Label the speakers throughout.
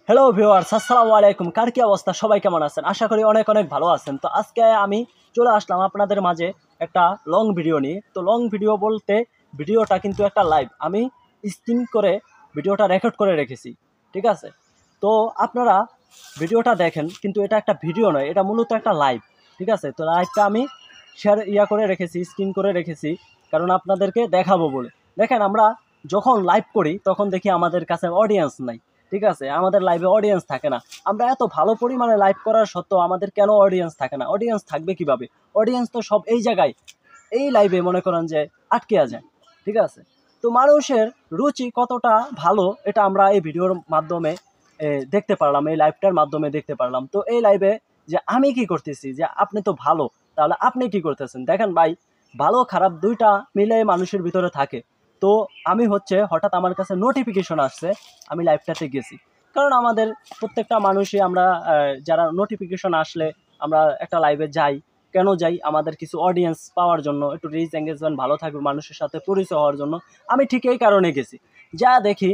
Speaker 1: Hello viewers, আসসালামু আলাইকুম। কার কি অবস্থা? সবাই কেমন আছেন? আশা করি অনেক অনেক ভালো আছেন। তো আজকে আমি চলে আসলাম আপনাদের মাঝে একটা লং ভিডিও নিয়ে। তো লং ভিডিও বলতে ভিডিওটা কিন্তু একটা লাইভ, আমি স্ক্রিন করে ভিডিওটা রেকর্ড করে রেখেছি, ঠিক আছে? তো আপনারা ভিডিওটা দেখেন, কিন্তু এটা একটা ভিডিও নয়, এটা মূলত একটা লাইভ, ঠিক আছে? তো লাইভটা আমি শেয়ার করে রেখেছি, স্ক্রিন করে রেখেছি, কারণ আপনাদেরকে দেখাবো বলে। দেখেন, আমরা যখন লাইভ করি তখন দেখি আমাদের কাছে অডিয়েন্স নাই, ঠিক আছে? আমাদের লাইভে অডিয়েন্স থাকে না। আমরা এত ভালো পরিমাণে লাইভ করার সত্ত্বেও আমাদের কেন অডিয়েন্স থাকে না? অডিয়েন্স থাকবে কিভাবে? অডিয়েন্স তো সব এই জায়গায়, এই লাইভে মনে করেন যে আটকে যায়, ঠিক আছে? তো মানুষের রুচি কতটা ভালো এটা আমরা এই ভিডিওর মাধ্যমে দেখতে পারলাম, এই লাইভটার মাধ্যমে দেখতে পারলাম। তো এই লাইভে যে আমি কি করতেছি, যে আপনি তো ভালো, তাহলে আপনি কি করতেছেন? দেখেন ভাই, ভালো খারাপ দুইটা মিলে মানুষের ভিতরে থাকে। তো আমি হঠাৎ আমার কাছে নোটিফিকেশন আসছে, আমি লাইভটাতে গেছি। কারণ আমাদের প্রত্যেকটা মানুষই আমরা যারা নোটিফিকেশন আসলে আমরা একটা লাইভে যাই। কেন যাই? আমাদের কিছু অডিয়েন্স পাওয়ার জন্য, একটু রিচ এঙ্গেজমেন্ট ভালো থাকবে, মানুষের সাথে পরিচয় হওয়ার জন্য। আমি ঠিক এই কারণে গেছি। যা দেখি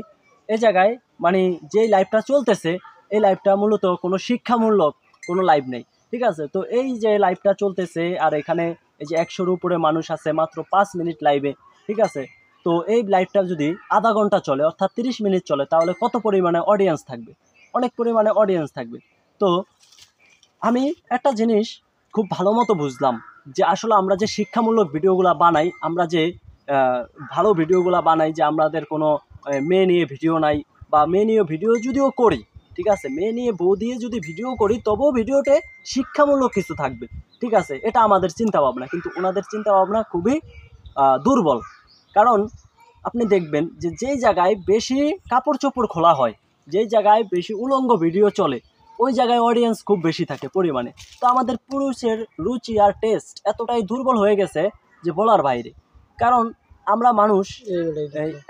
Speaker 1: এই জায়গায়, মানে যেই লাইভটা চলতেছে, এই লাইভটা মূলত কোনো শিক্ষামূলক কোনো লাইভ নেই, ঠিক আছে? তো এই যে লাইভটা চলতেছে, আর এখানে এই যে 100-র উপরে মানুষ আছে মাত্র 5 মিনিট লাইভে, ঠিক আছে? তো এই লাইভটা যদি আধা ঘন্টা চলে, অর্থাৎ 30 মিনিট চলে, তাহলে কত পরিমাণে অডিয়েন্স থাকবে? অনেক পরিমাণে অডিয়েন্স থাকবে। তো আমি একটা জিনিস খুব ভালো মতো বুঝলাম, যে আসলে আমরা যে শিক্ষামূলক ভিডিওগুলো বানাই, আমরা যে আহ, ভালো ভিডিওগুলো বানাই, যে আমাদের কোনো মেয়ে নিয়ে ভিডিও নাই, বা মেয়ে নিয়ে ভিডিও যদিও করি, ঠিক আছে, মেয়ে নিয়ে বউ দিয়ে যদি ভিডিও করি, তবুও ভিডিওতে শিক্ষামূলক কিছু থাকবে, ঠিক আছে? এটা আমাদের চিন্তা ভাবনা, কিন্তু ওনাদের চিন্তা ভাবনা খুবই দুর্বল। কারণ আপনি দেখবেন যে যেই জায়গায় বেশি কাপড় চোপড় খোলা হয়, যেই জায়গায় বেশি উলঙ্গ ভিডিও চলে, ওই জায়গায় অডিয়েন্স খুব বেশি থাকে পরিমাণে। তো আমাদের পুরুষের রুচি আর টেস্ট এতটাই দুর্বল হয়ে গেছে যে বলার বাইরে। কারণ আমরা মানুষ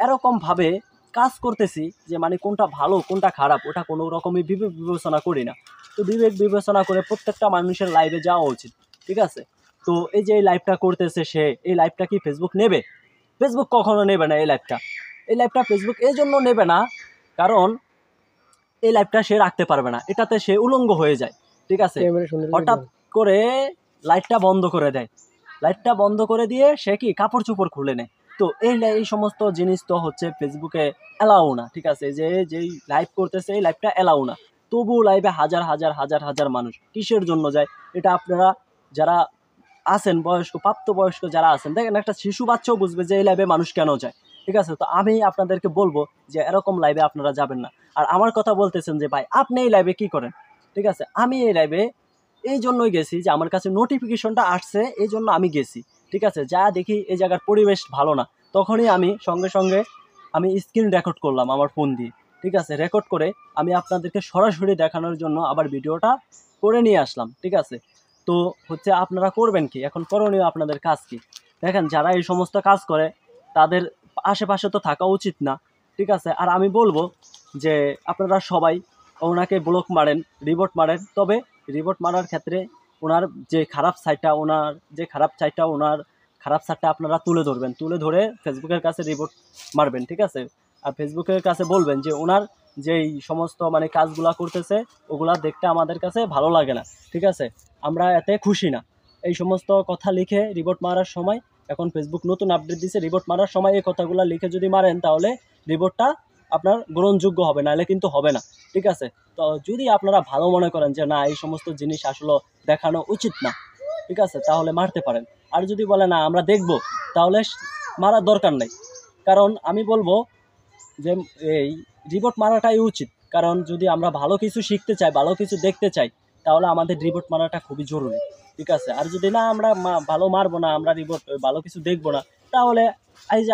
Speaker 1: এরকমভাবে কাজ করতেছি, যে মানে কোনটা ভালো কোনটা খারাপ ওটা কোনো রকমই বিবেক বিবেচনা করি না। তো বিবেক বিবেচনা করে প্রত্যেকটা মানুষের লাইভে যাওয়া উচিত, ঠিক আছে? তো এই যে এই লাইভটা করতেছে সে, এই লাইভটা কি ফেসবুক নেবে? ফেসবুক কখনো নেবে না এই লাইভটা। এই লাইভটা ফেসবুক এই জন্য নেবে না, কারণ এই লাইভটা সে রাখতে পারবে না, এটাতে সে উলঙ্গ হয়ে যায়, ঠিক আছে? হঠাৎ করে লাইটটা বন্ধ করে দেয়, লাইটটা বন্ধ করে দিয়ে সে কি কাপড় চোপড় খুলে নেয়। তো এই সমস্ত জিনিস তো ফেসবুকে অ্যালাউ না, ঠিক আছে? যে যেই লাইভ করতেছে এই লাইভটা অ্যালাউ না, তবু লাইভে হাজার হাজার হাজার হাজার মানুষ কিসের জন্য যায়? এটা আপনারা যারা আছেন বয়স্ক, প্রাপ্তবয়স্ক যারা আছেন, দেখেন একটা শিশু বাচ্চাও বুঝবে যে এই লাইভে মানুষ কেন যায়, ঠিক আছে? তো আমি আপনাদেরকে বলবো যে এরকম লাইভে আপনারা যাবেন না। আর আমার কথা বলতেছেন যে ভাই আপনি এই লাইভে কি করেন, ঠিক আছে? আমি এই লাইভে এই জন্যই গেছি যে আমার কাছে নোটিফিকেশনটা আসছে, এই জন্য আমি গেছি, ঠিক আছে? যা দেখি এই জায়গার পরিবেশ ভালো না, তখনই আমি সঙ্গে সঙ্গে আমি স্ক্রিন রেকর্ড করলাম আমার ফোন দিয়ে, ঠিক আছে? রেকর্ড করে আমি আপনাদেরকে সরাসরি দেখানোর জন্য আবার ভিডিওটা করে নিয়ে আসলাম, ঠিক আছে? তো আপনারা করবেন কি এখন? করণীয় আপনাদের কাজ কি? দেখেন, যারা এই সমস্ত কাজ করে তাদের আশেপাশে তো থাকা উচিত না, ঠিক আছে? আর আমি বলবো যে আপনারা সবাই ওনাকে ব্লক মারেন, রিপোর্ট মারেন, তবে রিপোর্ট মারার ক্ষেত্রে ওনার যে খারাপ সাইডটা, ওনার খারাপ সাইডটা আপনারা তুলে ধরবেন, তুলে ধরে ফেসবুকের কাছে রিপোর্ট মারবেন, ঠিক আছে? আর ফেসবুকের কাছে বলবেন যে ওনার যেই সমস্ত মানে কাজগুলা করতেছে, ওগুলা দেখতে আমাদের কাছে ভালো লাগে না, ঠিক আছে? আমরা এতে খুশি না। এই সমস্ত কথা লিখে রিপোর্ট মারার সময়, এখন ফেসবুক নতুন আপডেট দিয়েছে, রিপোর্ট মারার সময় এই কথাগুলো লিখে যদি মারেন, তাহলে রিপোর্টটা আপনার গ্রহণযোগ্য হবে, নাহলে কিন্তু হবে না, ঠিক আছে? তো যদি আপনারা ভালো মনে করেন যে না, এই সমস্ত জিনিস আসলে দেখানো উচিত না, ঠিক আছে, তাহলে মারতে পারেন। আর যদি বলে না আমরা দেখব, তাহলে মারার দরকার নেই। কারণ আমি বলবো যে এই রিপোর্ট মারাটাই উচিত। কারণ যদি আমরা ভালো কিছু শিখতে চাই, ভালো কিছু দেখতে চাই, তাহলে আমাদের রিপোর্ট মারাটা খুবই জরুরি, ঠিক আছে? আর যদি না আমরা ভালো মারবো না, আমরা রিপোর্ট ভালো কিছু দেখবো না, তাহলে এই যে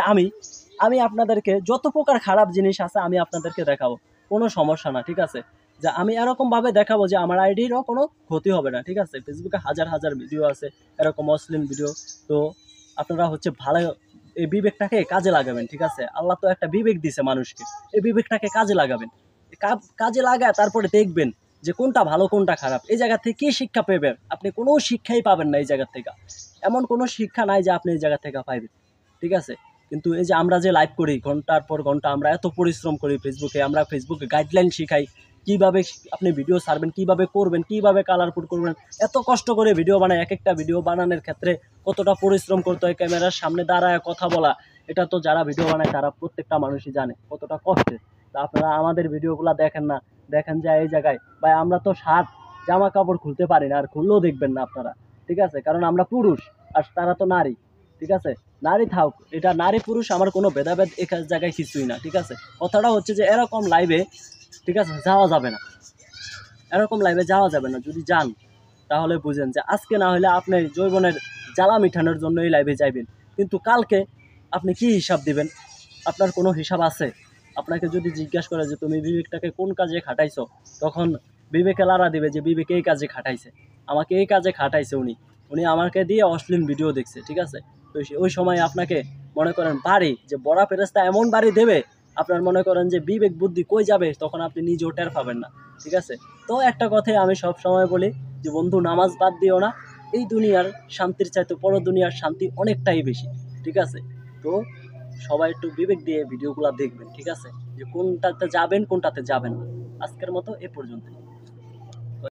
Speaker 1: আমি আপনাদেরকে যত প্রকার খারাপ জিনিস আছে আমি আপনাদেরকে দেখাবো, কোনো সমস্যা না, ঠিক আছে? যে আমি এরকমভাবে দেখাবো যে আমার আইডিরও কোনো ক্ষতি হবে না, ঠিক আছে? ফেসবুকে হাজার হাজার ভিডিও আছে এরকম অশ্লীল ভিডিও। তো আপনারা ভালো এই বিবেকটাকে কাজে লাগাবেন, ঠিক আছে? আল্লাহ তো একটা বিবেক দিছে মানুষকে, এই বিবেকটাকে কাজে লাগাবেন। কাজে লাগায় তারপরে দেখবেন যে কোনটা ভালো কোনটা খারাপ। এই জায়গা থেকে কি শিক্ষা পাবেন? আপনি কোনো শিক্ষাই পাবেন না এই জায়গা থেকে। এমন কোনো শিক্ষা নাই যে আপনি এই জায়গা থেকে পাইবেন, ঠিক আছে? কিন্তু এই যে আমরা যে লাইভ করি ঘন্টার পর ঘন্টা, আমরা এত পরিশ্রম করি ফেসবুকে, আমরা ফেসবুকে গাইডলাইন শিখাই, কিভাবে আপনি ভিডিও ছাড়বেন, কিভাবে করবেন, কিভাবে কালারফুল করবেন। এত কষ্ট করে ভিডিও বানায়, এক একটা ভিডিও বানানোর ক্ষেত্রে কতটা পরিশ্রম করতে হয়, ক্যামেরার সামনে দাঁড়ায় কথা বলা, এটা তো যারা ভিডিও বানায় তারা প্রত্যেকটা মানুষই জানে কতটা কষ্টের। তা আপনারা আমাদের ভিডিওগুলো দেখেন না, দেখেন যে এই জায়গায় ভাই আমরা তো শার্ট জামা কাপড় খুলতে পারি না, আর খুললেও দেখবেন না আপনারা, ঠিক আছে, কারণ আমরা পুরুষ আর তারা তো নারী, ঠিক আছে। নারী থাক, এটা নারী পুরুষ আমার কোনো ভেদাভেদ এক জায়গায় কিছুই না, ঠিক আছে। কথাটা হচ্ছে যে এরকম লাইভে, ঠিক আছে, যাওয়া যাবে না, এরকম লাইভে যাওয়া যাবে না। যদি যান তাহলে বুঝেন যে আজকে না হলে আপনি জৈবনের জ্বালা মিঠানোর জন্য এই লাইভে যাইবেন, কিন্তু কালকে আপনি কি হিসাব দিবেন? আপনার কোনো হিসাব আছে? আপনাকে যদি জিজ্ঞাসা করে যে তুমি বিবেকটাকে কোন কাজে খাটাইছো, তখন বিবেকে লাড়া দিবে যে বিবেক এই কাজে খাটাইছে, আমাকে এই কাজে খাটাইছে, উনি উনি আমাকে দিয়ে অশ্লীল ভিডিও দেখছে, ঠিক আছে। তো ওই সময় আপনাকে মনে করেন বাড়ি যে বড়া ফেরেস্তা এমন বাড়ি দেবে, আপনার মনে করেন যে বিবেক বুদ্ধি কই যাবে, তখন আপনি নিজেও টের পাবেন না, ঠিক আছে। তো একটা কথাই আমি সব সময় বলি যে বন্ধু, নামাজ বাদ দিও না, এই দুনিয়ার শান্তির চাইতে পর দুনিয়ার শান্তি অনেকটাই বেশি, ঠিক আছে। তো সবাই একটু বিবেক দিয়ে ভিডিওগুলো দেখবেন, ঠিক আছে, যে কোনটাতে যাবেন কোনটাতে যাবেন না। আজকের মতো এ পর্যন্ত।